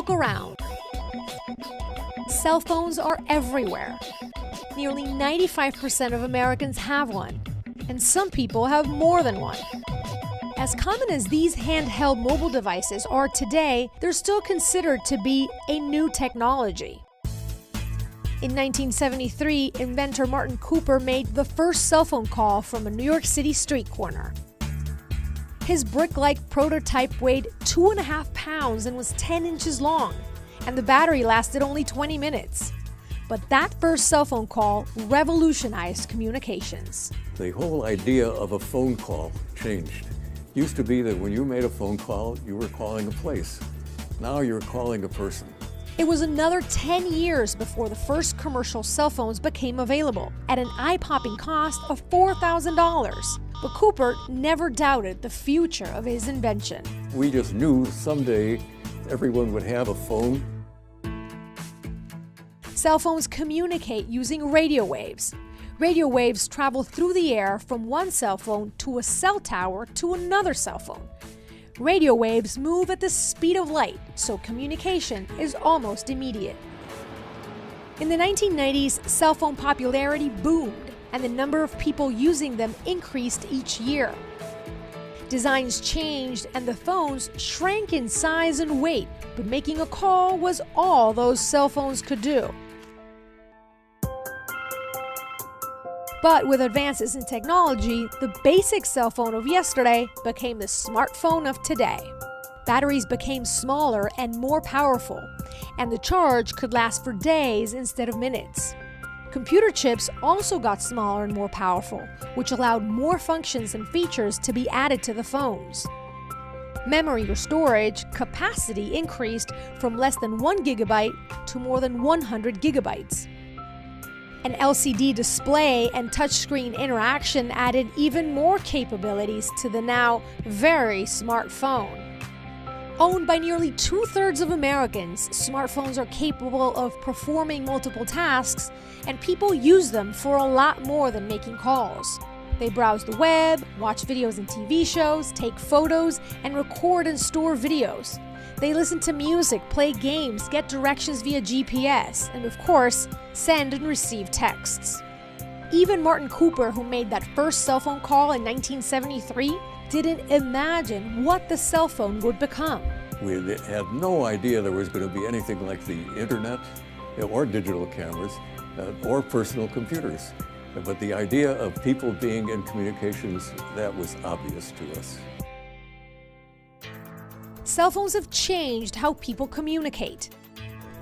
Look around. Cell phones are everywhere. Nearly 95% of Americans have one, and some people have more than one. As common as these handheld mobile devices are today, they're still considered to be a new technology. In 1973, inventor Martin Cooper made the first cell phone call from a New York City street corner. His brick-like prototype weighed 2.5 pounds and was 10 inches long, and the battery lasted only 20 minutes. But that first cell phone call revolutionized communications. The whole idea of a phone call changed. Used to be that when you made a phone call, you were calling a place. Now you're calling a person. It was another 10 years before the first commercial cell phones became available, at an eye-popping cost of $4,000. But Cooper never doubted the future of his invention. We just knew someday everyone would have a phone. Cell phones communicate using radio waves. Radio waves travel through the air from one cell phone to a cell tower to another cell phone. Radio waves move at the speed of light, so communication is almost immediate. In the 1990s, cell phone popularity boomed, and the number of people using them increased each year. Designs changed, and the phones shrank in size and weight, but making a call was all those cell phones could do. But with advances in technology, the basic cell phone of yesterday became the smartphone of today. Batteries became smaller and more powerful, and the charge could last for days instead of minutes. Computer chips also got smaller and more powerful, which allowed more functions and features to be added to the phones. Memory or storage capacity increased from less than 1 gigabyte to more than 100 gigabytes. An LCD display and touchscreen interaction added even more capabilities to the now very smart phone. Owned by nearly 2/3 of Americans, smartphones are capable of performing multiple tasks, and people use them for a lot more than making calls. They browse the web, watch videos and TV shows, take photos, and record and store videos. They listen to music, play games, get directions via GPS, and of course, send and receive texts. Even Martin Cooper, who made that first cell phone call in 1973, didn't imagine what the cell phone would become. We had no idea there was going to be anything like the internet or digital cameras or personal computers. But the idea of people being in communications, that was obvious to us. Cell phones have changed how people communicate.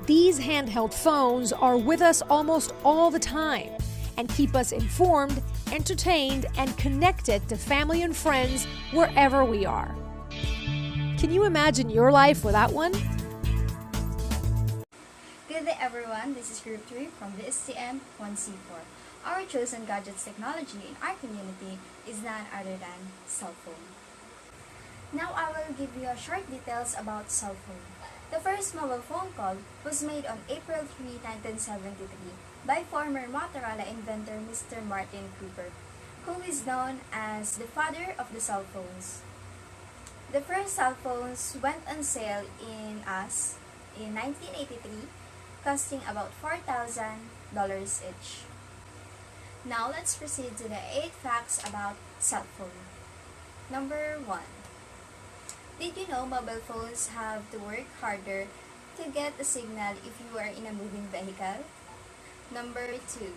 These handheld phones are with us almost all the time and keep us informed, entertained, and connected to family and friends wherever we are. Can you imagine your life without one? Good day everyone, this is Group 3 from the STM 1C4. Our chosen gadgets technology in our community is none other than cell phone. Now I will give you a short details about cell phone. The first mobile phone call was made on April 3, 1973 by former Motorola inventor Mr. Martin Cooper, who is known as the father of the cell phones. The first cell phones went on sale in 1983, costing about $4,000 each. Now let's proceed to the 8 facts about cell phone. Number 1. Did you know mobile phones have to work harder to get a signal if you are in a moving vehicle? Number 2.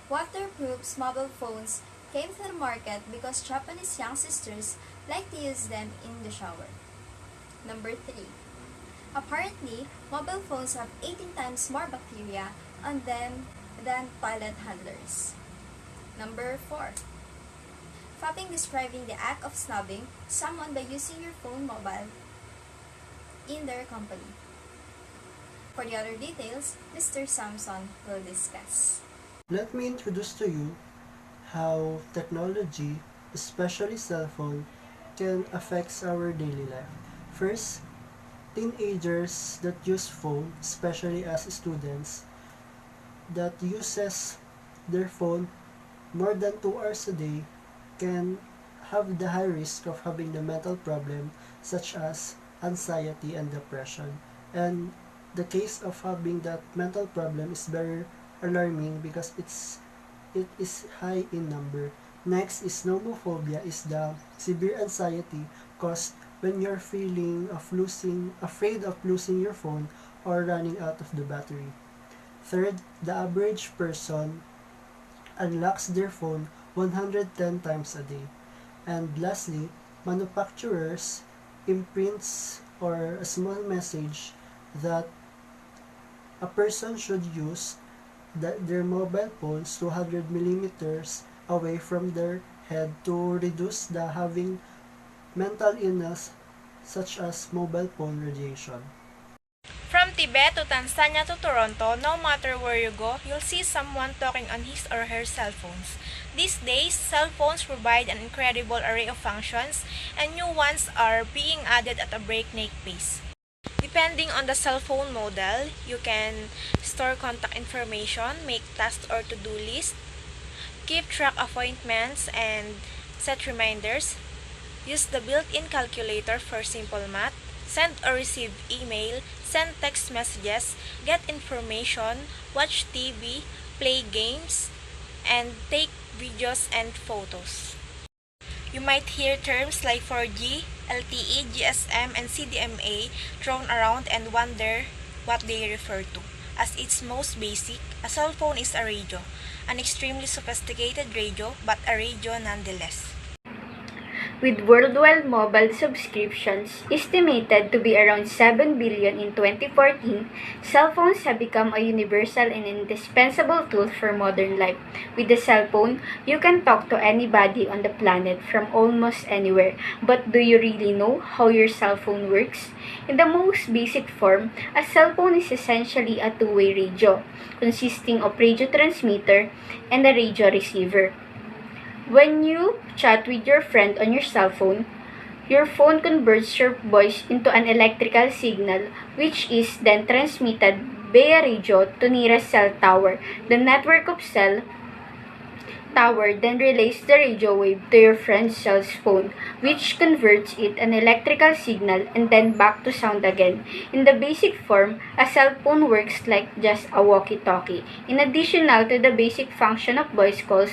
Waterproof mobile phones came to the market because Japanese young sisters like to use them in the shower. Number 3. Apparently, mobile phones have 18 times more bacteria on them than toilet handlers. Number 4. Fapping describing the act of snubbing someone by using your phone mobile in their company. For the other details, Mr. Samson will discuss. Let me introduce to you how technology, especially cell phone, can affect our daily life. First, teenagers that use phone, especially as students, that uses their phone more than 2 hours a day can have the high risk of having the mental problem such as anxiety and depression. And the case of having that mental problem is very alarming because it is high in number. Next is nomophobia, is the severe anxiety caused when you're afraid of losing your phone or running out of the battery. Third, the average person unlocks their phone 110 times a day. And lastly, manufacturers imprints or a small message that a person should use their mobile phones 200 millimeters away from their head to reduce the having mental illness such as mobile phone radiation. From Tibet to Tanzania to Toronto, no matter where you go, you'll see someone talking on his or her cell phones. These days, cell phones provide an incredible array of functions, and new ones are being added at a breakneck pace. Depending on the cell phone model, you can store contact information, make tasks or to-do lists, keep track appointments, and set reminders. Use the built-in calculator for simple math, send or receive email, send text messages, get information, watch TV, play games, and take videos and photos. You might hear terms like 4G, LTE, GSM, and CDMA thrown around and wonder what they refer to. As its most basic, a cell phone is a radio, an extremely sophisticated radio, but a radio nonetheless. With worldwide mobile subscriptions estimated to be around 7 billion in 2014, cell phones have become a universal and indispensable tool for modern life. With a cell phone, you can talk to anybody on the planet from almost anywhere. But do you really know how your cell phone works? In the most basic form, a cell phone is essentially a two-way radio, consisting of radio transmitter and a radio receiver. When you chat with your friend on your phone converts your voice into an electrical signal which is then transmitted via radio to nearest cell tower. The network of cell tower then relays the radio wave to your friend's cell phone, which converts it an electrical signal and then back to sound again. In the basic form, a cell phone works like just a walkie-talkie. In addition to the basic function of voice calls,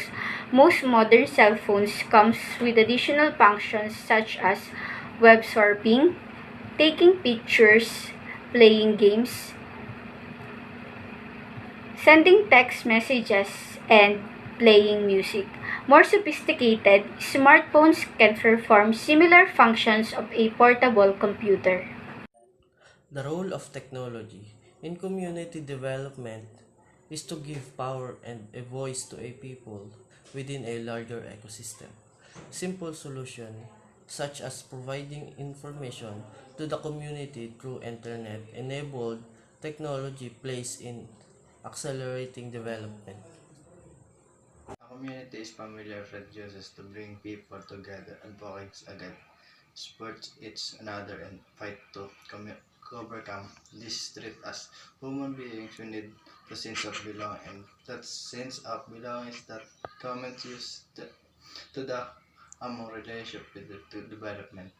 most modern cell phones comes with additional functions such as web surfing, taking pictures, playing games, sending text messages, and playing music. More sophisticated, smartphones can perform similar functions of a portable computer. The role of technology in community development is to give power and a voice to a people within a larger ecosystem. Simple solutions such as providing information to the community through internet enabled technology plays in accelerating development. A community is familiar with uses to bring people together, advocates against, supports each another, and fight to overcome this threat. As human beings, we need the sense of belonging, and that sense of belonging is that common to the among relationship with the development.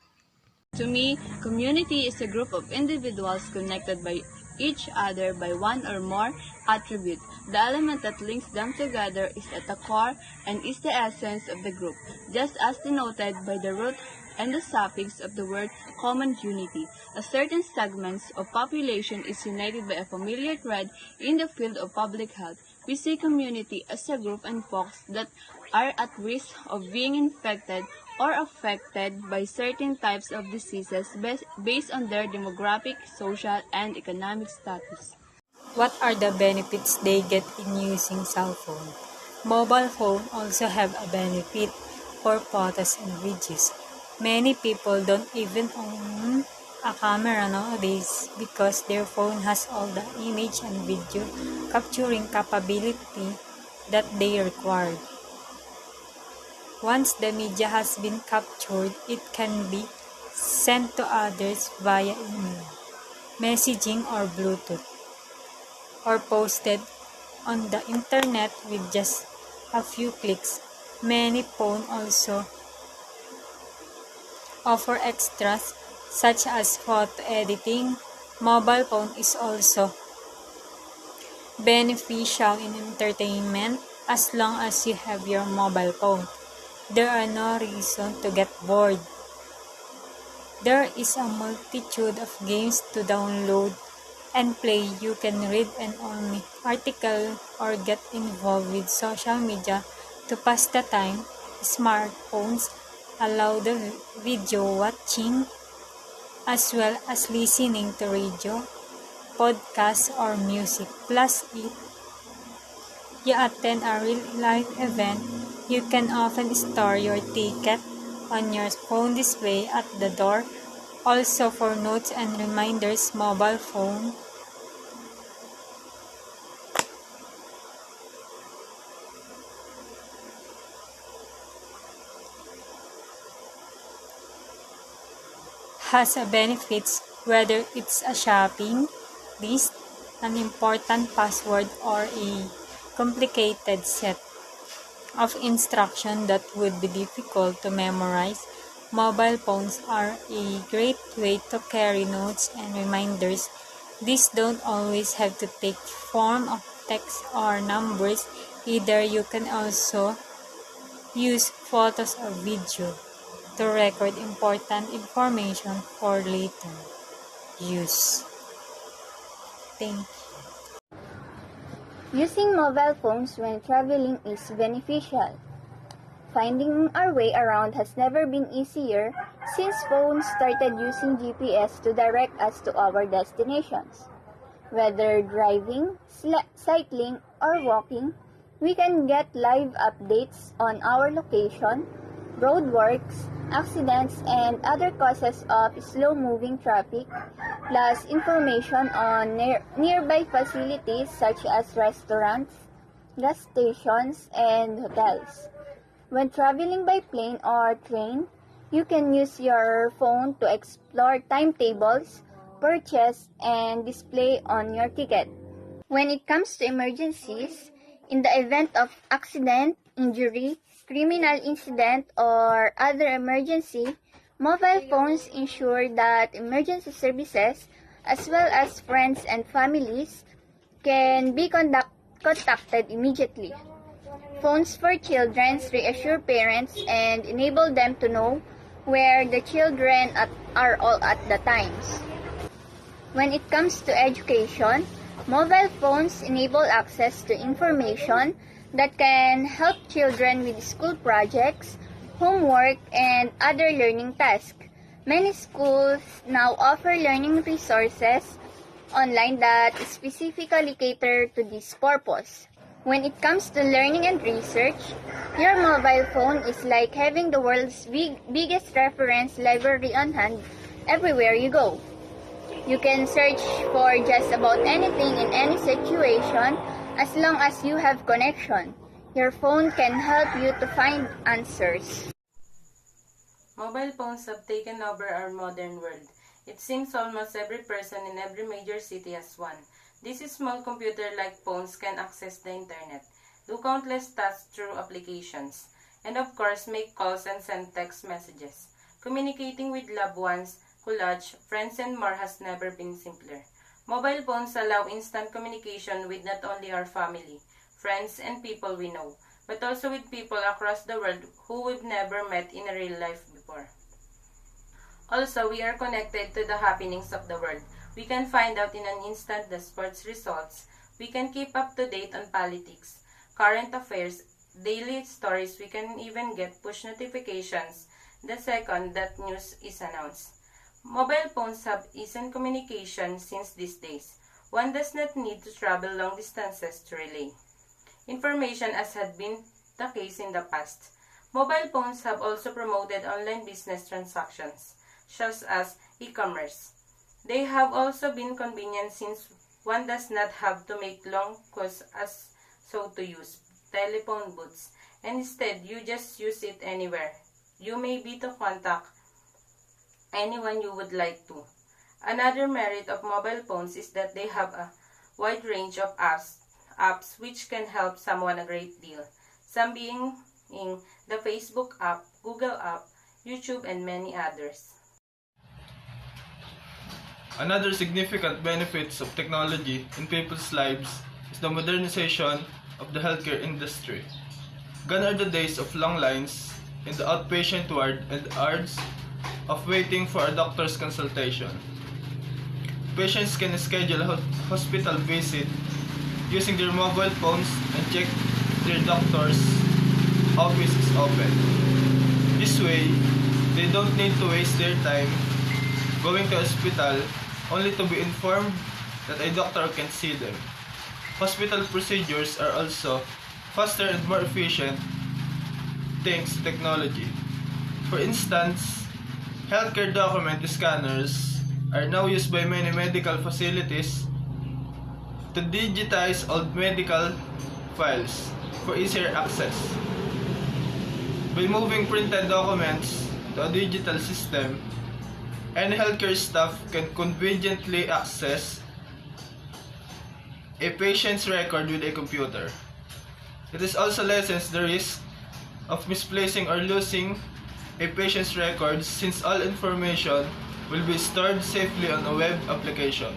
To me, community is a group of individuals connected by each other by one or more attributes. The element that links them together is at the core and is the essence of the group, just as denoted by the root and the suffix of the word common unity. A certain segment of population is united by a familiar thread in the field of public health. We see community as a group and folks that are at risk of being infected or affected by certain types of diseases based on their demographic, social, and economic status. What are the benefits they get in using cell phone? Mobile phone also have a benefit for photos and videos. Many people don't even own a camera nowadays because their phone has all the image and video capturing capability that they require. Once the media has been captured, it can be sent to others via email, messaging or Bluetooth, or posted on the internet with just a few clicks. Many phones also offer extras such as photo editing, Mobile phone is also beneficial in entertainment as long as you have your mobile phone. There are no reason to get bored. There is a multitude of games to download and play. You can read an article or get involved with social media to pass the time. Smartphones allow the video watching as well as listening to radio, podcasts, or music. Plus, if you attend a real-life event, you can often store your ticket on your phone display at the door. Also, for notes and reminders, mobile phone has a benefits, whether it's a shopping list, an important password, or a complicated set of instructions that would be difficult to memorize. Mobile phones are a great way to carry notes and reminders. These don't always have to take form of text or numbers. Either you can also use photos or video to record important information for later use. Thank you. Using mobile phones when traveling is beneficial. Finding our way around has never been easier since phones started using GPS to direct us to our destinations. Whether driving, cycling, or walking, we can get live updates on our location, roadworks, accidents, and other causes of slow-moving traffic, plus information on nearby facilities such as restaurants, gas stations, and hotels. When traveling by plane or train, you can use your phone to explore timetables, purchase, and display on your ticket. When it comes to emergencies, in the event of accident, injury, criminal incident, or other emergency, mobile phones ensure that emergency services, as well as friends and families, can be contacted immediately. Phones for children reassure parents and enable them to know where the children are all at the times. When it comes to education, mobile phones enable access to information that can help children with school projects, homework, and other learning tasks. Many schools now offer learning resources online that specifically cater to this purpose. When it comes to learning and research, your mobile phone is like having the world's biggest reference library on hand everywhere you go. You can search for just about anything in any situation as long as you have connection. Your phone can help you to find answers. Mobile phones have taken over our modern world. It seems almost every person in every major city has one. These small computer-like phones can access the internet, do countless tasks through applications, and of course make calls and send text messages. Communicating with loved ones, collage, friends, and more has never been simpler. Mobile phones allow instant communication with not only our family, friends, and people we know, but also with people across the world who we've never met in a real life before. Also, we are connected to the happenings of the world. We can find out in an instant the sports results. We can keep up to date on politics, current affairs, daily stories. We can even get push notifications the second that news is announced. Mobile phones have instant communication since these days. One does not need to travel long distances to relay information as had been the case in the past. Mobile phones have also promoted online business transactions, such as e-commerce. They have also been convenient since one does not have to make long calls as so to use telephone booths, and instead you just use it anywhere. You may be to contact anyone you would like to. Another merit of mobile phones is that they have a wide range of apps which can help someone a great deal. Some being in the Facebook app, Google app, YouTube, and many others. Another significant benefits of technology in people's lives is the modernization of the healthcare industry. Gone are the days of long lines in the outpatient ward and hours of waiting for a doctor's consultation. Patients can schedule a hospital visit using their mobile phones and check their doctor's office is open. This way, they don't need to waste their time going to hospital only to be informed that a doctor can see them. Hospital procedures are also faster and more efficient thanks to technology. For instance, healthcare document scanners are now used by many medical facilities to digitize old medical files for easier access. By moving printed documents to a digital system, any healthcare staff can conveniently access a patient's record with a computer. It is also lessens the risk of misplacing or losing a patient's records since all information will be stored safely on a web application.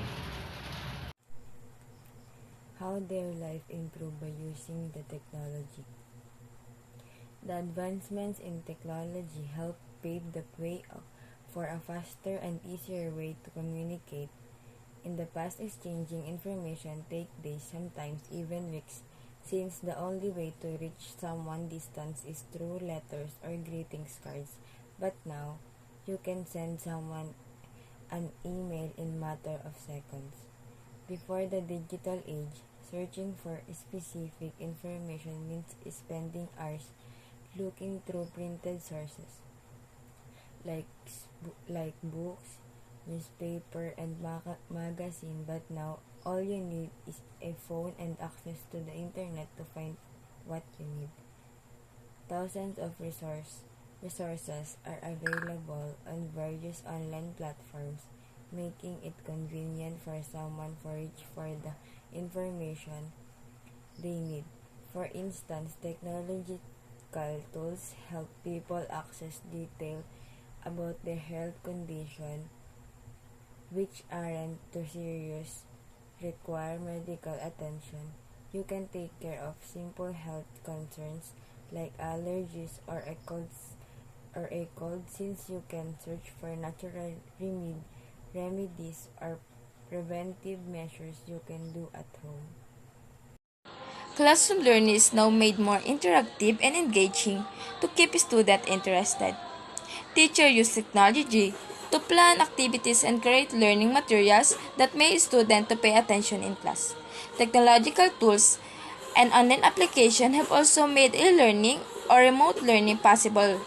How their life improved by using the technology. The advancements in technology help pave the way for a faster and easier way to communicate. In the past, exchanging information take days, sometimes even weeks, since the only way to reach someone distant is through letters or greetings cards. But now, you can send someone an email in matter of seconds. Before the digital age, searching for specific information means spending hours looking through printed sources like books, newspaper, and magazine. But now, all you need is a phone and access to the internet to find what you need. Thousands of resources are available on various online platforms, making it convenient for someone to reach for the information they need. For instance, technological tools help people access detail about their health condition which aren't too serious, require medical attention. You can take care of simple health concerns like allergies or a cold since you can search for natural remedies or preventive measures you can do at home. Classroom learning is now made more interactive and engaging to keep students interested. Teachers use technology to plan activities and create learning materials that make students to pay attention in class. Technological tools and online applications have also made e-learning or remote learning possible.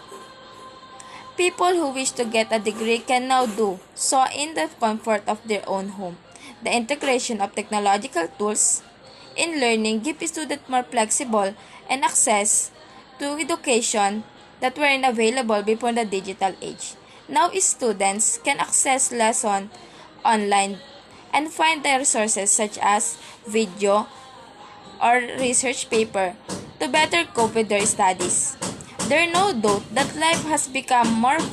People who wish to get a degree can now do so in the comfort of their own home. The integration of technological tools in learning gives students more flexible and access to education that weren't available before the digital age. Now students can access lessons online and find the resources such as video or research paper to better cope with their studies. There is no doubt that life has become more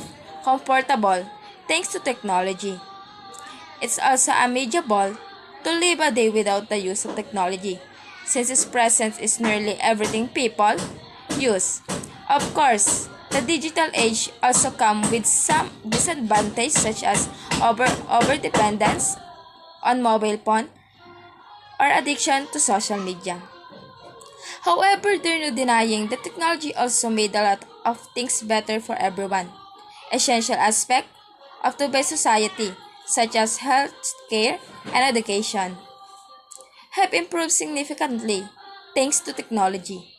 comfortable thanks to technology. It's also manageable to live a day without the use of technology, since its presence is nearly everything people use. Of course, the digital age also comes with some disadvantages such as over-dependence on mobile phone or addiction to social media. However, there is no denying that technology also made a lot of things better for everyone. Essential aspects of today's society, such as health care and education, have improved significantly thanks to technology.